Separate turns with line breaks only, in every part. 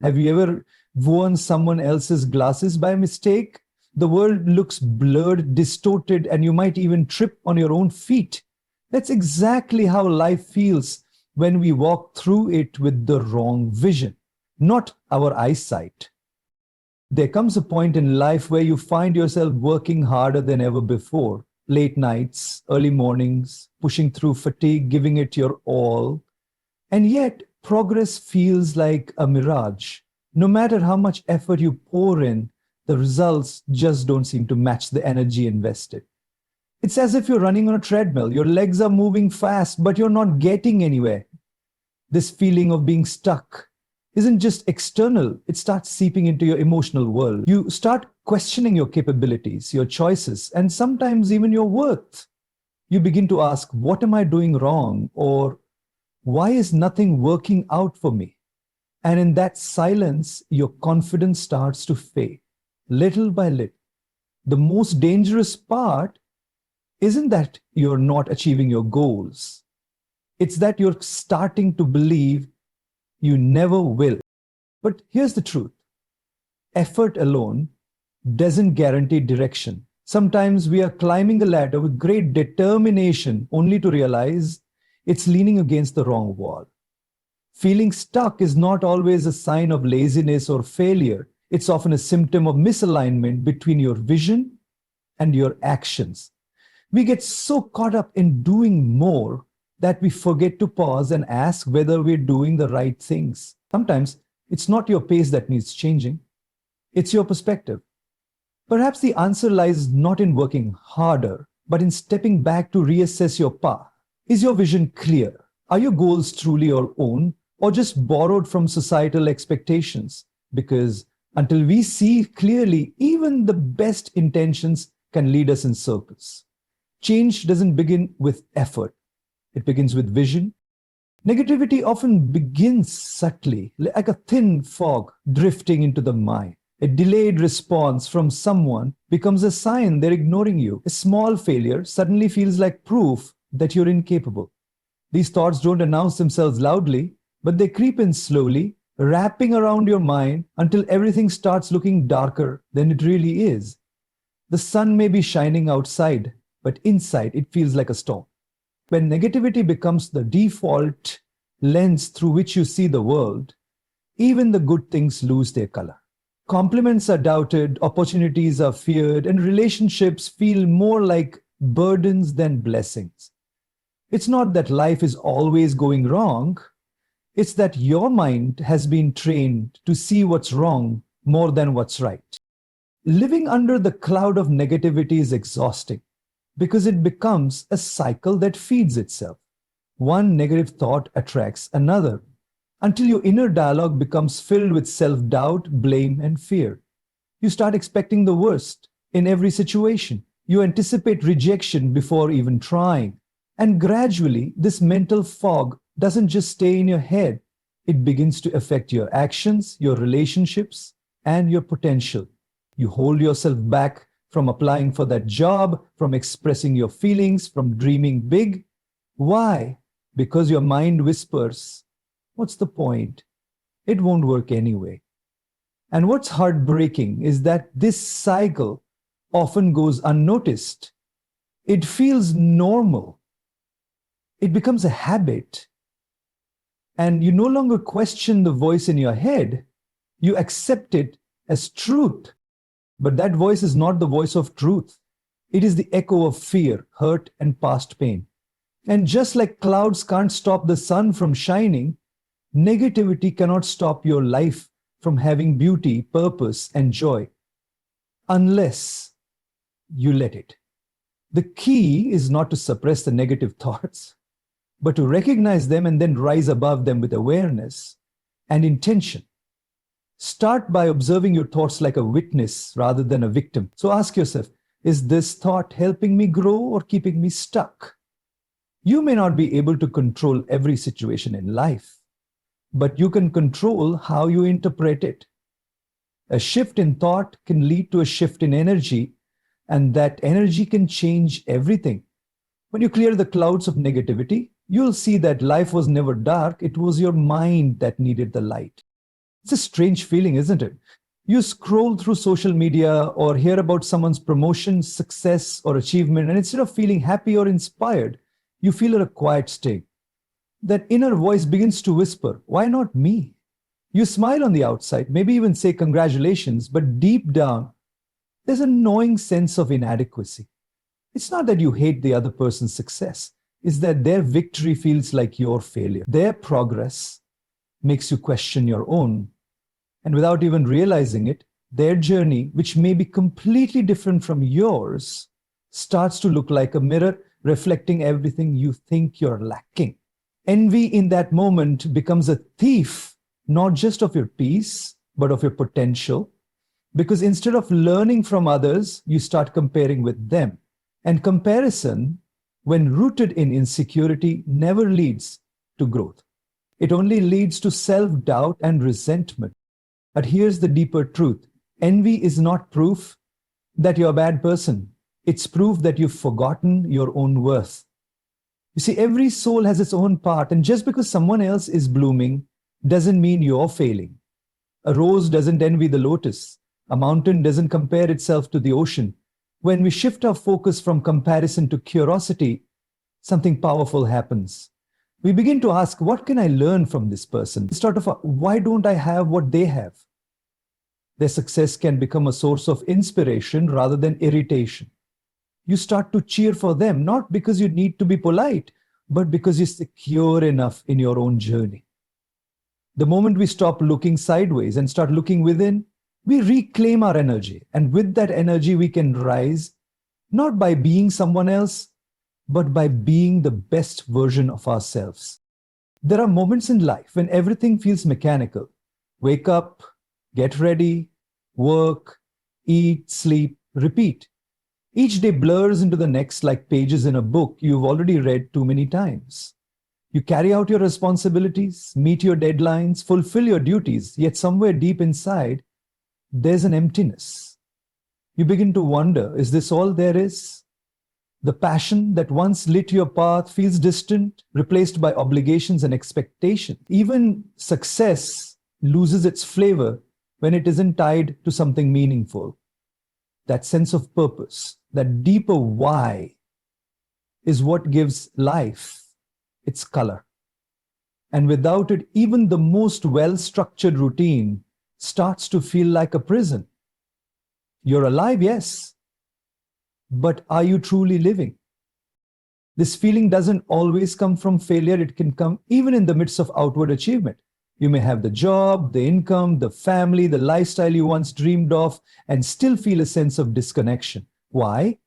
Have you ever worn someone else's glasses by mistake? The world looks blurred, distorted, and you might even trip on your own feet. That's exactly how life feels when we walk through it with the wrong vision, not our eyesight. There comes a point in life where you find yourself working harder than ever before. Late nights, early mornings, pushing through fatigue, giving it your all. And yet, progress feels like a mirage. No matter how much effort you pour in, the results just don't seem to match the energy invested. It's as if you're running on a treadmill. Your legs are moving fast, but you're not getting anywhere. This feeling of being stuck isn't just external, it starts seeping into your emotional world. You start questioning your capabilities, your choices, and sometimes even your worth. You begin to ask, what am I doing wrong? Or why is nothing working out for me? And in that silence, your confidence starts to fade, little by little. The most dangerous part isn't that you're not achieving your goals. It's that you're starting to believe you never will. But here's the truth. Effort alone doesn't guarantee direction. Sometimes we are climbing a ladder with great determination only to realize it's leaning against the wrong wall. Feeling stuck is not always a sign of laziness or failure. It's often a symptom of misalignment between your vision and your actions. We get so caught up in doing more that we forget to pause and ask whether we're doing the right things. Sometimes it's not your pace that needs changing, it's your perspective. Perhaps the answer lies not in working harder, but in stepping back to reassess your path. Is your vision clear? Are your goals truly your own or just borrowed from societal expectations? Because until we see clearly, even the best intentions can lead us in circles. Change doesn't begin with effort. It begins with vision. Negativity often begins subtly, like a thin fog drifting into the mind. A delayed response from someone becomes a sign they're ignoring you. A small failure suddenly feels like proof that you're incapable. These thoughts don't announce themselves loudly, but they creep in slowly, wrapping around your mind until everything starts looking darker than it really is. The sun may be shining outside, but inside it feels like a storm. When negativity becomes the default lens through which you see the world, even the good things lose their color. Compliments are doubted, opportunities are feared, and relationships feel more like burdens than blessings. It's not that life is always going wrong, it's that your mind has been trained to see what's wrong more than what's right. Living under the cloud of negativity is exhausting because it becomes a cycle that feeds itself. One negative thought attracts another until your inner dialogue becomes filled with self-doubt, blame, and fear. You start expecting the worst in every situation. You anticipate rejection before even trying. And gradually, this mental fog doesn't just stay in your head. It begins to affect your actions, your relationships, and your potential. You hold yourself back from applying for that job, from expressing your feelings, from dreaming big. Why? Because your mind whispers, what's the point? It won't work anyway. And what's heartbreaking is that this cycle often goes unnoticed. It feels normal. It becomes a habit. And you no longer question the voice in your head. You accept it as truth. But that voice is not the voice of truth. It is the echo of fear, hurt, and past pain. And just like clouds can't stop the sun from shining, negativity cannot stop your life from having beauty, purpose, and joy, unless you let it. The key is not to suppress the negative thoughts, but to recognize them and then rise above them with awareness and intention. Start by observing your thoughts like a witness rather than a victim. So ask yourself, is this thought helping me grow or keeping me stuck? You may not be able to control every situation in life, but you can control how you interpret it. A shift in thought can lead to a shift in energy, and that energy can change everything. When you clear the clouds of negativity, you'll see that life was never dark. It was your mind that needed the light. It's a strange feeling, isn't it? You scroll through social media or hear about someone's promotion, success, or achievement, and instead of feeling happy or inspired, you feel a quiet state. That inner voice begins to whisper, "Why not me?" You smile on the outside, maybe even say congratulations, but deep down, there's a gnawing sense of inadequacy. It's not that you hate the other person's success, it's that their victory feels like your failure. Their progress makes you question your own. And without even realizing it, their journey, which may be completely different from yours, starts to look like a mirror reflecting everything you think you're lacking. Envy in that moment becomes a thief, not just of your peace, but of your potential. Because instead of learning from others, you start comparing with them. And comparison, when rooted in insecurity, never leads to growth. It only leads to self-doubt and resentment. But here's the deeper truth. Envy is not proof that you're a bad person. It's proof that you've forgotten your own worth. You see, every soul has its own part, and just because someone else is blooming doesn't mean you're failing. A rose doesn't envy the lotus. A mountain doesn't compare itself to the ocean. When we shift our focus from comparison to curiosity, something powerful happens. We begin to ask, what can I learn from this person? Instead of, why don't I have what they have? Their success can become a source of inspiration rather than irritation. You start to cheer for them, not because you need to be polite, but because you're secure enough in your own journey. The moment we stop looking sideways and start looking within, we reclaim our energy. And with that energy, we can rise, not by being someone else, but by being the best version of ourselves. There are moments in life when everything feels mechanical. Wake up, get ready, work, eat, sleep, repeat. Each day blurs into the next like pages in a book you've already read too many times. You carry out your responsibilities, meet your deadlines, fulfill your duties, yet somewhere deep inside, there's an emptiness. You begin to wonder, is this all there is? The passion that once lit your path feels distant, replaced by obligations and expectations. Even success loses its flavor when it isn't tied to something meaningful. That sense of purpose, that deeper why, is what gives life its color. And without it, even the most well-structured routine starts to feel like a prison. You're alive, yes, but are you truly living? This feeling doesn't always come from failure. It can come even in the midst of outward achievement. You may have the job, the income, the family, the lifestyle you once dreamed of, and still feel a sense of disconnection. Why?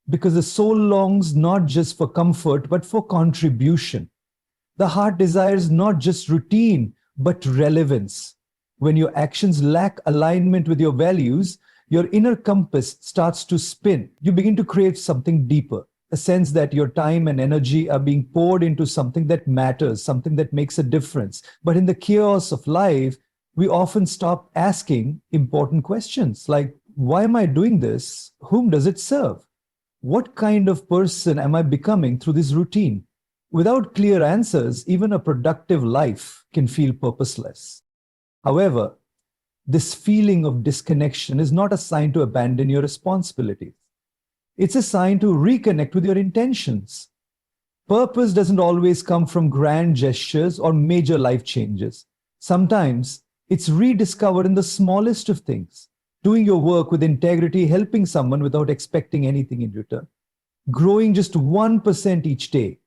Because the soul longs not just for comfort, but for contribution. The heart desires not just routine, but relevance. When your actions lack alignment with your values, your inner compass starts to spin. You begin to crave something deeper, a sense that your time and energy are being poured into something that matters, something that makes a difference. But in the chaos of life, we often stop asking important questions like, why am I doing this? Whom does it serve? What kind of person am I becoming through this routine? Without clear answers, even a productive life can feel purposeless. However, this feeling of disconnection is not a sign to abandon your responsibilities. It's a sign to reconnect with your intentions. Purpose doesn't always come from grand gestures or major life changes. Sometimes it's rediscovered in the smallest of things, doing your work with integrity, helping someone without expecting anything in return, growing just 1% each day.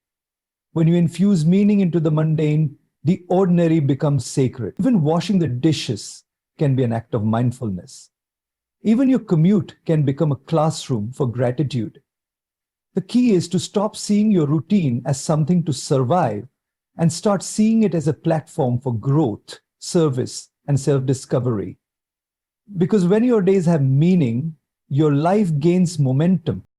When you infuse meaning into the mundane, the ordinary becomes sacred. Even washing the dishes can be an act of mindfulness. Even your commute can become a classroom for gratitude. The key is to stop seeing your routine as something to survive and start seeing it as a platform for growth, service, and self-discovery. Because when your days have meaning, your life gains momentum.